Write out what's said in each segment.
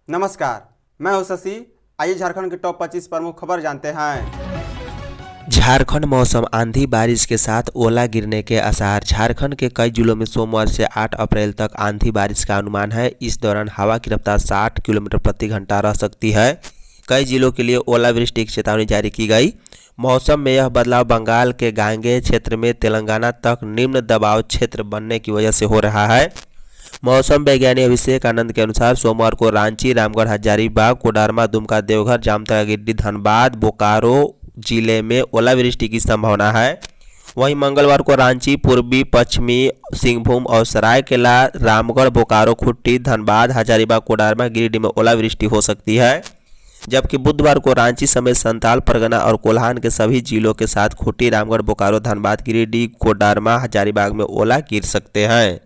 नमस्कार, मैं हूं शशि। आइए झारखंड की टॉप 25 प्रमुख खबर जानते हैं। झारखंड मौसम आंधी बारिश के साथ ओला गिरने के आसार। झारखंड के कई जिलों में सोमवार से 8 अप्रैल तक आंधी बारिश का अनुमान है। इस दौरान हवा की रफ्तार 60 किलोमीटर प्रति घंटा रह सकती है। कई जिलों के लिए ओलावृष्टि की चेतावनी जारी की गई। मौसम में यह बदलाव बंगाल के गांगेय क्षेत्र में तेलंगाना तक निम्न दबाव क्षेत्र बनने की वजह से हो रहा है। मौसम वैज्ञानिक अभिषेक आनंद के अनुसार सोमवार को रांची, रामगढ़, हजारीबाग, कोडरमा, दुमका, देवघर, जामताड़ा, गिरिडीह, धनबाद, बोकारो जिले में ओलावृष्टि की संभावना है। वहीं मंगलवार को रांची, पूर्वी पश्चिमी सिंहभूम और सरायकेला, रामगढ़, बोकारो, खूंटी, धनबाद, हजारीबाग, कोडरमा, गिरिडीह में ओलावृष्टि हो सकती है। जबकि बुधवार को रांची समेत संताल परगना और कोल्हान के सभी जिलों के साथ खूंटी, रामगढ़, बोकारो, धनबाद, गिरिडीह, कोडरमा, हजारीबाग में ओला गिर सकते हैं।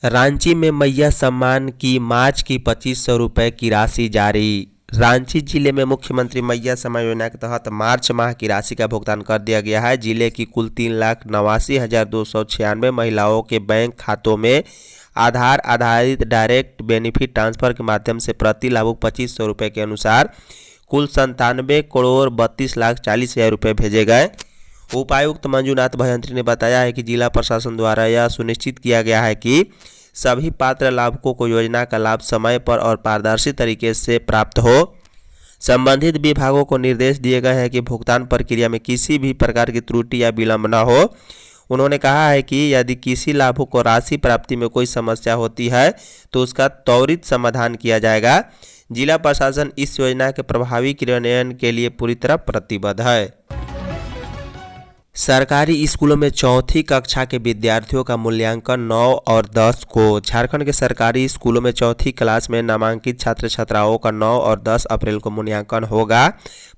रांची में मैया सम्मान की मार्च की 2500 रुपये की राशि जारी। रांची जिले में मुख्यमंत्री मैया सम्मान योजना के तहत मार्च माह की राशि का भुगतान कर दिया गया है। जिले की कुल 3,89,296 महिलाओं के बैंक खातों में आधार आधारित डायरेक्ट बेनिफिट ट्रांसफर के माध्यम से प्रति लाभुक 2500 रुपये के अनुसार कुल 97,32,40,00,000 रुपये भेजे गए। उपायुक्त मंजूनाथ भयंत्री ने बताया है कि जिला प्रशासन द्वारा यह सुनिश्चित किया गया है कि सभी पात्र लाभुकों को योजना का लाभ समय पर और पारदर्शी तरीके से प्राप्त हो। संबंधित विभागों को निर्देश दिए गए हैं कि भुगतान प्रक्रिया में किसी भी प्रकार की त्रुटि या विलंब न हो। उन्होंने कहा है कि यदि किसी लाभुक को राशि प्राप्ति में कोई समस्या होती है तो उसका त्वरित समाधान किया जाएगा। जिला प्रशासन इस योजना के प्रभावी क्रियान्वयन के लिए पूरी तरह प्रतिबद्ध है। सरकारी स्कूलों में चौथी कक्षा के विद्यार्थियों का मूल्यांकन 9 और 10 को। झारखंड के सरकारी स्कूलों में चौथी क्लास में नामांकित छात्र छात्राओं का 9 और 10 अप्रैल को मूल्यांकन होगा।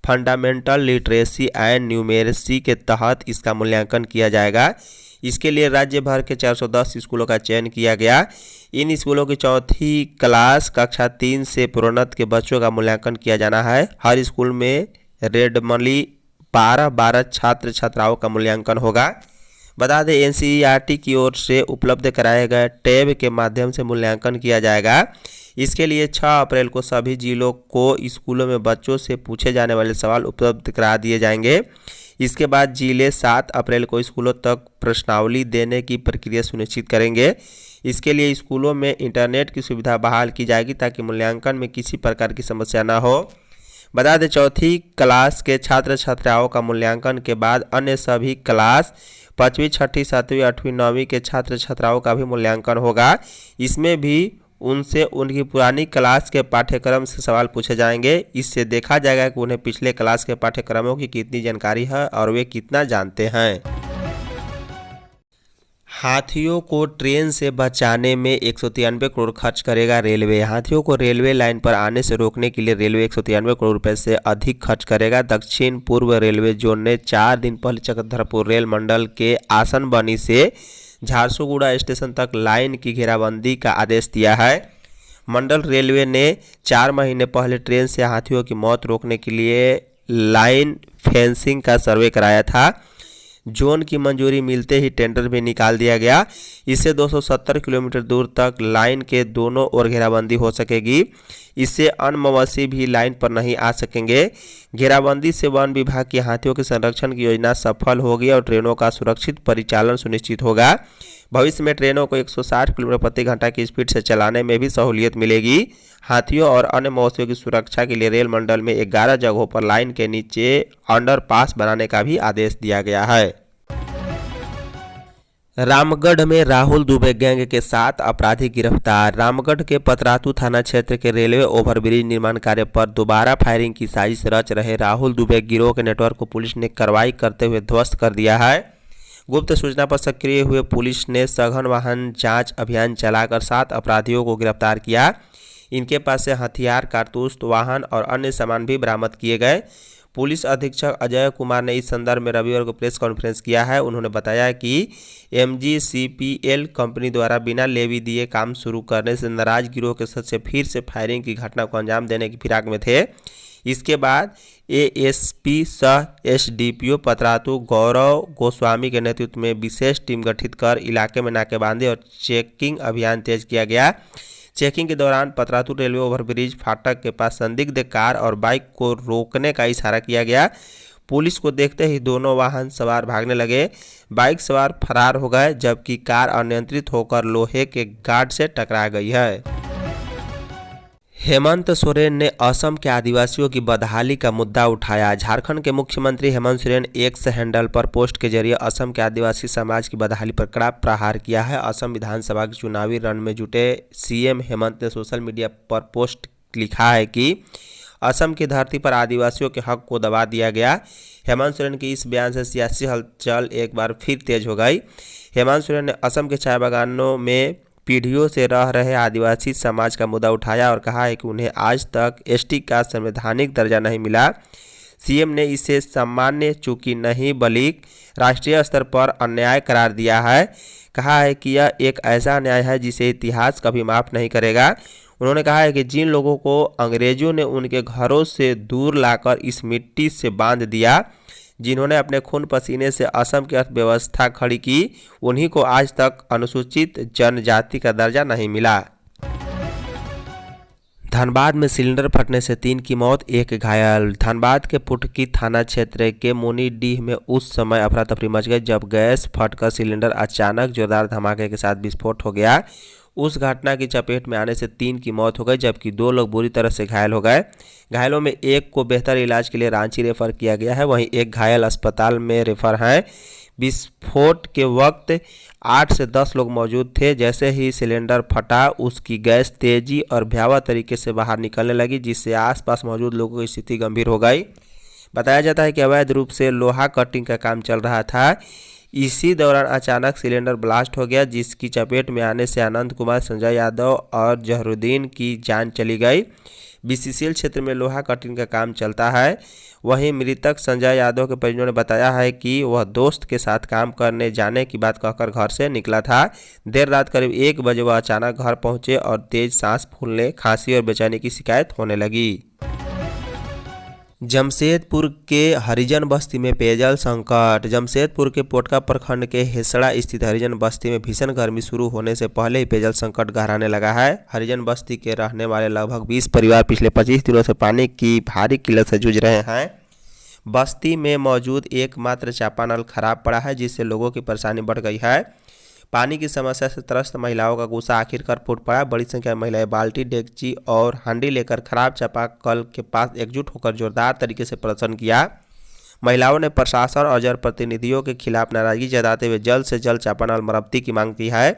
फंडामेंटल लिटरेसी एंड न्यूमेरेसी के तहत इसका मूल्यांकन किया जाएगा। इसके लिए राज्य भर के 410 स्कूलों का चयन किया गया। इन स्कूलों की चौथी क्लास कक्षा 3 से प्रोन्नत के बच्चों का मूल्यांकन किया जाना है। हर स्कूल में रेंडमली 12 छात्र छात्राओं का मूल्यांकन होगा। बता दें एनसीईआरटी की ओर से उपलब्ध कराए गए टैब के माध्यम से मूल्यांकन किया जाएगा। इसके लिए 6 अप्रैल को सभी जिलों को स्कूलों में बच्चों से पूछे जाने वाले सवाल उपलब्ध करा दिए जाएंगे। इसके बाद जिले 7 अप्रैल को स्कूलों तक प्रश्नावली देने की प्रक्रिया सुनिश्चित करेंगे। इसके लिए स्कूलों में इंटरनेट की सुविधा बहाल की जाएगी ताकि मूल्यांकन में किसी प्रकार की समस्या न हो। बता दें चौथी क्लास के छात्र छात्राओं का मूल्यांकन के बाद अन्य सभी क्लास 5वीं, 6वीं, 7वीं, 8वीं, 9वीं के छात्र छात्राओं का भी मूल्यांकन होगा। इसमें भी उनसे उनकी पुरानी क्लास के पाठ्यक्रम से सवाल पूछे जाएंगे। इससे देखा जाएगा कि उन्हें पिछले क्लास के पाठ्यक्रमों की कितनी जानकारी है और वे कितना जानते हैं। हाथियों को ट्रेन से बचाने में 193 करोड़ खर्च करेगा रेलवे। हाथियों को रेलवे लाइन पर आने से रोकने के लिए रेलवे 193 करोड़ रुपए से अधिक खर्च करेगा। दक्षिण पूर्व रेलवे जोन ने 4 दिन पहले चक्रधरपुर रेल मंडल के आसनबनी से झारसुगुड़ा स्टेशन तक लाइन की घेराबंदी का आदेश दिया है। मंडल रेलवे ने 4 महीने पहले ट्रेन से हाथियों की मौत रोकने के लिए लाइन फेंसिंग का सर्वे कराया था। जोन की मंजूरी मिलते ही टेंडर भी निकाल दिया गया। इससे 270 किलोमीटर दूर तक लाइन के दोनों ओर घेराबंदी हो सकेगी। इससे अन्य मवेशी भी लाइन पर नहीं आ सकेंगे। घेराबंदी से वन विभाग की हाथियों के संरक्षण की योजना सफल होगी और ट्रेनों का सुरक्षित परिचालन सुनिश्चित होगा। भविष्य में ट्रेनों को 160 किलोमीटर प्रति घंटा की स्पीड से चलाने में भी सहूलियत मिलेगी। हाथियों और अन्य मवेशियों की सुरक्षा के लिए रेल मंडल में 11 जगहों पर लाइन के नीचे अंडरपास बनाने का भी आदेश दिया गया है। रामगढ़ में राहुल दुबे गैंग के 7 अपराधी गिरफ्तार। रामगढ़ के पतरातू थाना क्षेत्र के रेलवे ओवरब्रिज निर्माण कार्य पर दोबारा फायरिंग की साजिश रच रहे राहुल दुबे गिरोह के नेटवर्क को पुलिस ने कार्रवाई करते हुए ध्वस्त कर दिया है। गुप्त सूचना पर सक्रिय हुए पुलिस ने सघन वाहन जांच अभियान चलाकर 7 अपराधियों को गिरफ्तार किया। इनके पास से हथियार, कारतूस, वाहन और अन्य सामान भी बरामद किए गए। पुलिस अधीक्षक अजय कुमार ने इस संदर्भ में रविवार को प्रेस कॉन्फ्रेंस किया है। उन्होंने बताया कि MGCPL कंपनी द्वारा बिना लेवी दिए काम शुरू करने से नाराज गिरोह के सदस्य फिर से फायरिंग की घटना को अंजाम देने की फिराक में थे। इसके बाद एएसपी सह एसडीपीओ पतरातू गौरव गोस्वामी के नेतृत्व में विशेष टीम गठित कर इलाके में नाकेबंदी और चेकिंग अभियान तेज किया गया। चेकिंग के दौरान पतरातू रेलवे ओवरब्रिज फाटक के पास संदिग्ध कार और बाइक को रोकने का इशारा किया गया। पुलिस को देखते ही दोनों वाहन सवार भागने लगे। बाइक सवार फरार हो गए जबकि कार अनियंत्रित होकर लोहे के गार्ड से टकरा गई है। हेमंत सोरेन ने असम के आदिवासियों की बदहाली का मुद्दा उठाया। झारखंड के मुख्यमंत्री हेमंत सोरेन एक्स हैंडल पर पोस्ट के जरिए असम के आदिवासी समाज की बदहाली पर कड़ा प्रहार किया है। असम विधानसभा के चुनावी रण में जुटे सीएम हेमंत ने सोशल मीडिया पर पोस्ट लिखा है कि असम की धरती पर आदिवासियों के हक को दबा दिया गया। हेमंत सोरेन के इस बयान से सियासी हलचल एक बार फिर तेज हो गई। हेमंत सोरेन ने असम के चाय बागानों में पीढ़ियों से रह रहे आदिवासी समाज का मुद्दा उठाया और कहा है कि उन्हें आज तक एसटी का संवैधानिक दर्जा नहीं मिला। सीएम ने इसे सामान्य चूकी नहीं बल्कि राष्ट्रीय स्तर पर अन्याय करार दिया है। कहा है कि यह एक ऐसा अन्याय है जिसे इतिहास कभी माफ़ नहीं करेगा। उन्होंने कहा है कि जिन लोगों को अंग्रेजों ने उनके घरों से दूर लाकर इस मिट्टी से बांध दिया, जिन्होंने अपने खून पसीने से असम की अर्थव्यवस्था खड़ी की, उन्हीं को आज तक अनुसूचित जनजाति का दर्जा नहीं मिला। धनबाद में सिलेंडर फटने से 3 की मौत, 1 घायल। धनबाद के पुटकी थाना क्षेत्र के मुनीडीह में उस समय अफरा तफरी मच गई जब गैस फटकर सिलेंडर अचानक जोरदार धमाके के साथ विस्फोट हो गया। उस घटना की चपेट में आने से 3 की मौत हो गई जबकि 2 लोग बुरी तरह से घायल हो गए। घायलों में एक को बेहतर इलाज के लिए रांची रेफर किया गया है, वहीं एक घायल अस्पताल में रेफर हैं। विस्फोट के वक्त 8 से 10 लोग मौजूद थे। जैसे ही सिलेंडर फटा उसकी गैस तेजी और भयावह तरीके से बाहर निकलने लगी, जिससे आसपास मौजूद लोगों की स्थिति गंभीर हो गई। बताया जाता है कि अवैध रूप से लोहा कटिंग का काम चल रहा था। इसी दौरान अचानक सिलेंडर ब्लास्ट हो गया, जिसकी चपेट में आने से आनंद कुमार, संजय यादव और जहरुद्दीन की जान चली गई। बीसीसीएल क्षेत्र में लोहा कटिंग का काम चलता है। वहीं मृतक संजय यादव के परिजनों ने बताया है कि वह दोस्त के साथ काम करने जाने की बात कहकर घर से निकला था। देर रात करीब 1 बजे वह अचानक घर पहुंचे और तेज सांस फूलने, खांसी और बेचैनी की शिकायत होने लगी। जमशेदपुर के हरिजन बस्ती में पेयजल संकट। जमशेदपुर के पोटका प्रखंड के हेसड़ा स्थित हरिजन बस्ती में भीषण गर्मी शुरू होने से पहले ही पेयजल संकट गहराने लगा है। हरिजन बस्ती के रहने वाले लगभग 20 परिवार पिछले 25 दिनों से पानी की भारी किल्लत से जूझ रहे हैं। बस्ती में मौजूद एकमात्र चापानल खराब पड़ा है, जिससे लोगों की परेशानी बढ़ गई है। पानी की समस्या से त्रस्त महिलाओं का गुस्सा आखिरकार फूट पड़ा। बड़ी संख्या में महिलाएं बाल्टी, डेगची और हांडी लेकर खराब चापाकल के पास एकजुट होकर जोरदार तरीके से प्रदर्शन किया। महिलाओं ने प्रशासन और जनप्रतिनिधियों के खिलाफ नाराजगी जताते हुए जल्द से जल्द चापानल मरम्मती की मांग की है।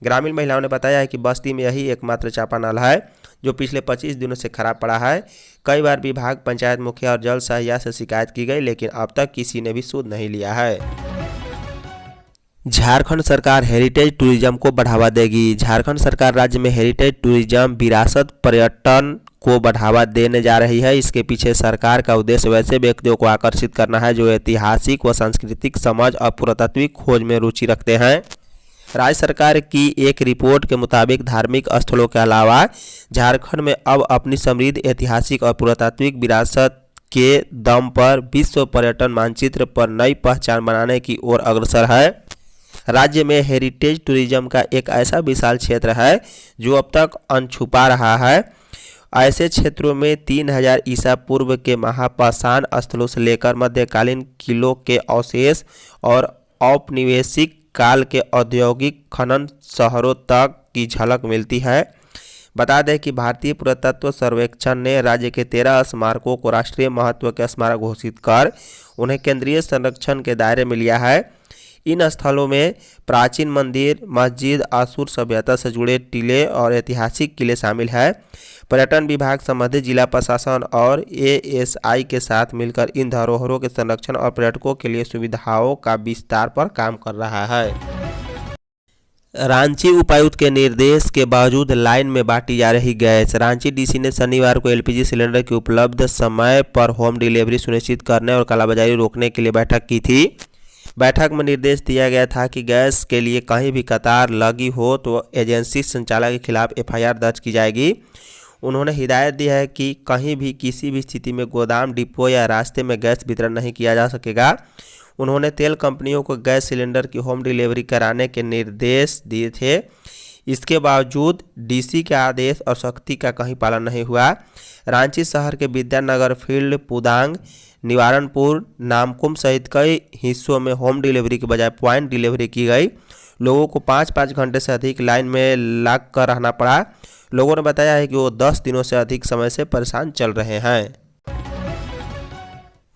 ग्रामीण महिलाओं ने बताया है कि बस्ती में यही एकमात्र चापानल है जो पिछले 25 दिनों से खराब पड़ा है। कई बार विभाग, पंचायत मुखिया और जल सहिया से शिकायत की गई, लेकिन अब तक किसी ने भी सुध नहीं लिया है। झारखंड सरकार हेरिटेज टूरिज्म को बढ़ावा देगी। झारखंड सरकार राज्य में हेरिटेज टूरिज्म, विरासत पर्यटन को बढ़ावा देने जा रही है। इसके पीछे सरकार का उद्देश्य वैसे व्यक्तियों को आकर्षित करना है जो ऐतिहासिक व सांस्कृतिक समझ और पुरातात्विक खोज में रुचि रखते हैं। राज्य सरकार की एक रिपोर्ट के मुताबिक धार्मिक स्थलों के अलावा झारखंड में अब अपनी समृद्ध ऐतिहासिक और पुरातात्विक विरासत के दम पर विश्व पर्यटन मानचित्र पर नई पहचान बनाने की ओर अग्रसर है। राज्य में हेरिटेज टूरिज्म का एक ऐसा विशाल क्षेत्र है जो अब तक अनछुपा रहा है। ऐसे क्षेत्रों में 3000 ईसा पूर्व के महापाषाण स्थलों से लेकर मध्यकालीन किलों के अवशेष और औपनिवेशिक काल के औद्योगिक खनन शहरों तक की झलक मिलती है। बता दें कि भारतीय पुरातत्व सर्वेक्षण ने राज्य के 13 स्मारकों को राष्ट्रीय महत्व के स्मारक घोषित कर उन्हें केंद्रीय संरक्षण के दायरे में लिया है। इन स्थलों में प्राचीन मंदिर, मस्जिद, आसुर सभ्यता से जुड़े टीले और ऐतिहासिक किले शामिल हैं। पर्यटन विभाग संबंधित जिला प्रशासन और एएसआई के साथ मिलकर इन धरोहरों के संरक्षण और पर्यटकों के लिए सुविधाओं का विस्तार पर काम कर रहा है। रांची उपायुक्त के निर्देश के बावजूद लाइन में बांटी जा रही गैस। रांची डीसी ने शनिवार को एलपीजी सिलेंडर की उपलब्ध समय पर होम डिलीवरी सुनिश्चित करने और कालाबाजारी रोकने के लिए बैठक की थी। बैठक में निर्देश दिया गया था कि गैस के लिए कहीं भी कतार लगी हो तो एजेंसी संचालक के खिलाफ एफआईआर दर्ज की जाएगी। उन्होंने हिदायत दी है कि कहीं भी किसी भी स्थिति में गोदाम, डिपो या रास्ते में गैस वितरण नहीं किया जा सकेगा। उन्होंने तेल कंपनियों को गैस सिलेंडर की होम डिलीवरी कराने के निर्देश दिए थे। इसके बावजूद डीसी के आदेश और सख्ती का कहीं पालन नहीं हुआ। रांची शहर के विद्यानगर फील्ड, पुदांग, निवारणपुर, नामकुम सहित कई हिस्सों में होम डिलीवरी के बजाय पॉइंट डिलीवरी की गई। लोगों को 5-5 घंटे से अधिक लाइन में लग कर रहना पड़ा। लोगों ने बताया है कि वो 10 दिनों से अधिक समय से परेशान चल रहे हैं।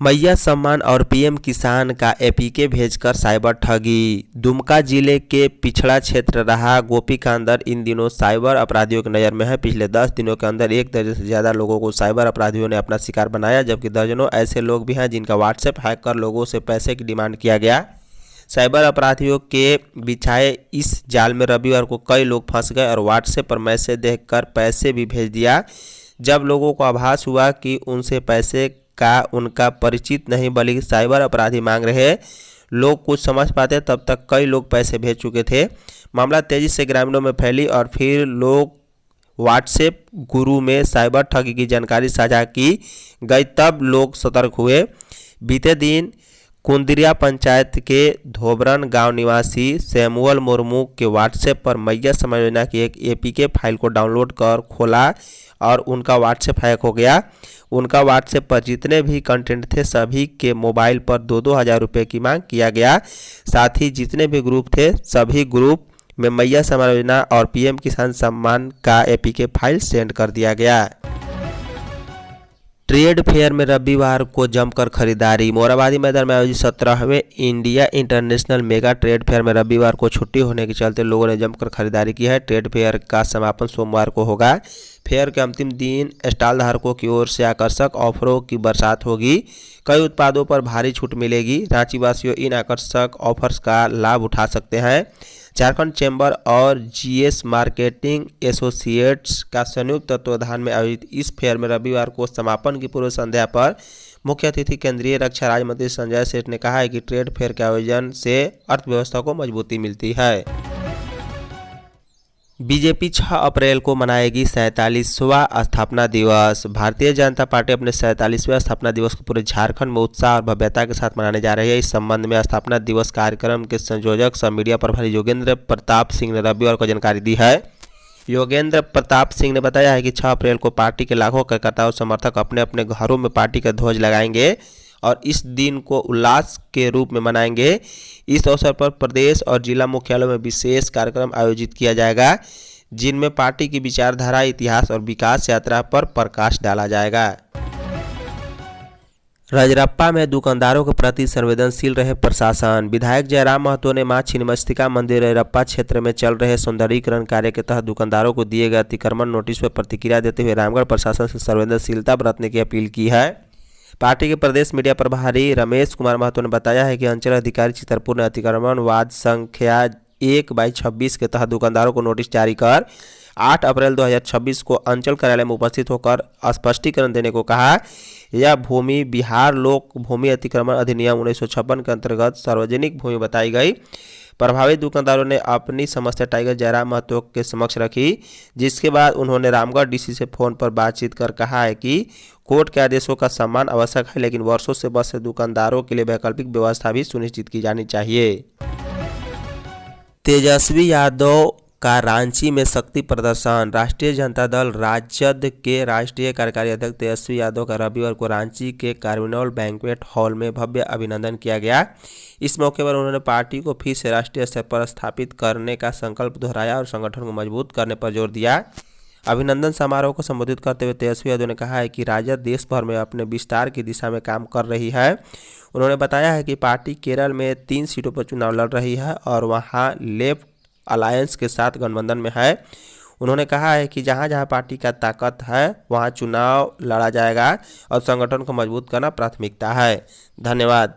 मैया सम्मान और पीएम किसान का एपीके भेजकर साइबर ठगी। दुमका जिले के पिछड़ा क्षेत्र रहा गोपीकांदर इन दिनों साइबर अपराधियों की नज़र में है। पिछले 10 दिनों के अंदर 1 दर्जन से ज़्यादा लोगों को साइबर अपराधियों ने अपना शिकार बनाया, जबकि दर्जनों ऐसे लोग भी हैं जिनका व्हाट्सएप हैक कर लोगों से पैसे की डिमांड किया गया। साइबर अपराधियों के बिछाए इस जाल में रविवार को कई लोग फंस गए और व्हाट्सएप पर मैसेज देखकर पैसे भी भेज दिया। जब लोगों को आभास हुआ कि उनसे पैसे का उनका परिचित नहीं बल्कि साइबर अपराधी मांग रहे लोग कुछ समझ पाते, तब तक कई लोग पैसे भेज चुके थे। मामला तेजी से ग्रामीणों में फैली और फिर लोग व्हाट्सएप गुरु में साइबर ठगी की जानकारी साझा की गई, तब लोग सतर्क हुए। बीते दिन कुंदरिया पंचायत के धोबरन गांव निवासी सैमुअल मुर्मू के व्हाट्सएप पर मैया सम्मान योजना की एक एपीके फाइल को डाउनलोड कर खोला और उनका व्हाट्सएप हैक हो गया। उनका व्हाट्सएप पर जितने भी कंटेंट थे सभी के मोबाइल पर 2-2 हज़ार रुपये की मांग किया गया। साथ ही जितने भी ग्रुप थे सभी ग्रुप में मैया सम्मान योजना और पीएम किसान सम्मान का एपीके फाइल सेंड कर दिया गया। ट्रेड फेयर में रविवार को जमकर खरीदारी। मोराबादी मैदान में आयोजित 17वें India international mega trade fair में रविवार को छुट्टी होने के चलते लोगों ने जमकर खरीदारी की है। ट्रेड फेयर का समापन सोमवार को होगा। फेयर के अंतिम दिन स्टॉल धारकों की ओर से आकर्षक ऑफरों की बरसात होगी। कई उत्पादों पर भारी छूट मिलेगी। रांची वासियों इन आकर्षक ऑफर्स का लाभ उठा सकते हैं। झारखंड चैम्बर और जीएस मार्केटिंग एसोसिएट्स का संयुक्त तत्वावधान में आयोजित इस फेयर में रविवार को समापन की पूर्व संध्या पर मुख्य अतिथि केंद्रीय रक्षा राज्य मंत्री संजय सेठ ने कहा है कि ट्रेड फेयर के आयोजन से अर्थव्यवस्था को मजबूती मिलती है। बीजेपी 6 अप्रैल को मनाएगी 47वां स्थापना दिवस। भारतीय जनता पार्टी अपने 47वें स्थापना दिवस को पूरे झारखंड में उत्साह और भव्यता के साथ मनाने जा रही है। इस संबंध में स्थापना दिवस कार्यक्रम के संयोजक सह मीडिया प्रभारी योगेंद्र प्रताप सिंह ने रविवार को जानकारी दी है। योगेंद्र प्रताप सिंह ने बताया है कि 6 अप्रैल को पार्टी के लाखों कार्यकर्ता और समर्थक अपने अपने घरों में पार्टी का ध्वज लगाएंगे और इस दिन को उल्लास के रूप में मनाएंगे। इस अवसर पर प्रदेश और जिला मुख्यालयों में विशेष कार्यक्रम आयोजित किया जाएगा, जिनमें पार्टी की विचारधारा, इतिहास और विकास यात्रा पर प्रकाश डाला जाएगा। रजरप्पा में दुकानदारों के प्रति संवेदनशील रहे प्रशासन। विधायक जयराम महतो ने मां छिन्नमस्तिका मंदिर रजरप्पा क्षेत्र में चल रहे सौंदर्यीकरण कार्य के तहत दुकानदारों को दिए गए अतिक्रमण नोटिस पर प्रतिक्रिया देते हुए रामगढ़ प्रशासन से संवेदनशीलता बरतने की अपील की है। पार्टी के प्रदेश मीडिया प्रभारी रमेश कुमार महतो ने बताया है कि अंचल अधिकारी चितरपुर ने अतिक्रमण वाद संख्या 1/26 के तहत दुकानदारों को नोटिस जारी कर 8 अप्रैल 2026 को अंचल कार्यालय में उपस्थित होकर स्पष्टीकरण देने को कहा। यह भूमि बिहार लोक भूमि अतिक्रमण अधिनियम 1956 के अंतर्गत सार्वजनिक भूमि बताई गई। प्रभावित दुकानदारों ने अपनी समस्या टाइगर जयराम महतो के समक्ष रखी, जिसके बाद उन्होंने रामगढ़ डीसी से फोन पर बातचीत कर कहा है कि कोर्ट के आदेशों का सम्मान आवश्यक है, लेकिन वर्षों से बस दुकानदारों के लिए वैकल्पिक व्यवस्था भी सुनिश्चित की जानी चाहिए। तेजस्वी यादव का रांची में शक्ति प्रदर्शन। राष्ट्रीय जनता दल राजद के राष्ट्रीय कार्यकारी अध्यक्ष तेजस्वी यादव का रविवार को रांची के कार्निवल बैंक्वेट हॉल में भव्य अभिनंदन किया गया। इस मौके पर उन्होंने पार्टी को फिर से राष्ट्रीय स्तर पर स्थापित करने का संकल्प दोहराया और संगठन को मजबूत करने पर जोर दिया। अभिनंदन समारोह को संबोधित करते हुए तेजस्वी यादव ने कहा है कि राजद देश भर में अपने विस्तार की दिशा में काम कर रही है। उन्होंने बताया है कि पार्टी केरल में 3 सीटों पर चुनाव लड़ रही है और वहां लेफ्ट अलायंस के साथ गठबंधन में है। उन्होंने कहा है कि जहां जहां पार्टी का ताकत है वहां चुनाव लड़ा जाएगा और संगठन को मजबूत करना प्राथमिकता है। धन्यवाद।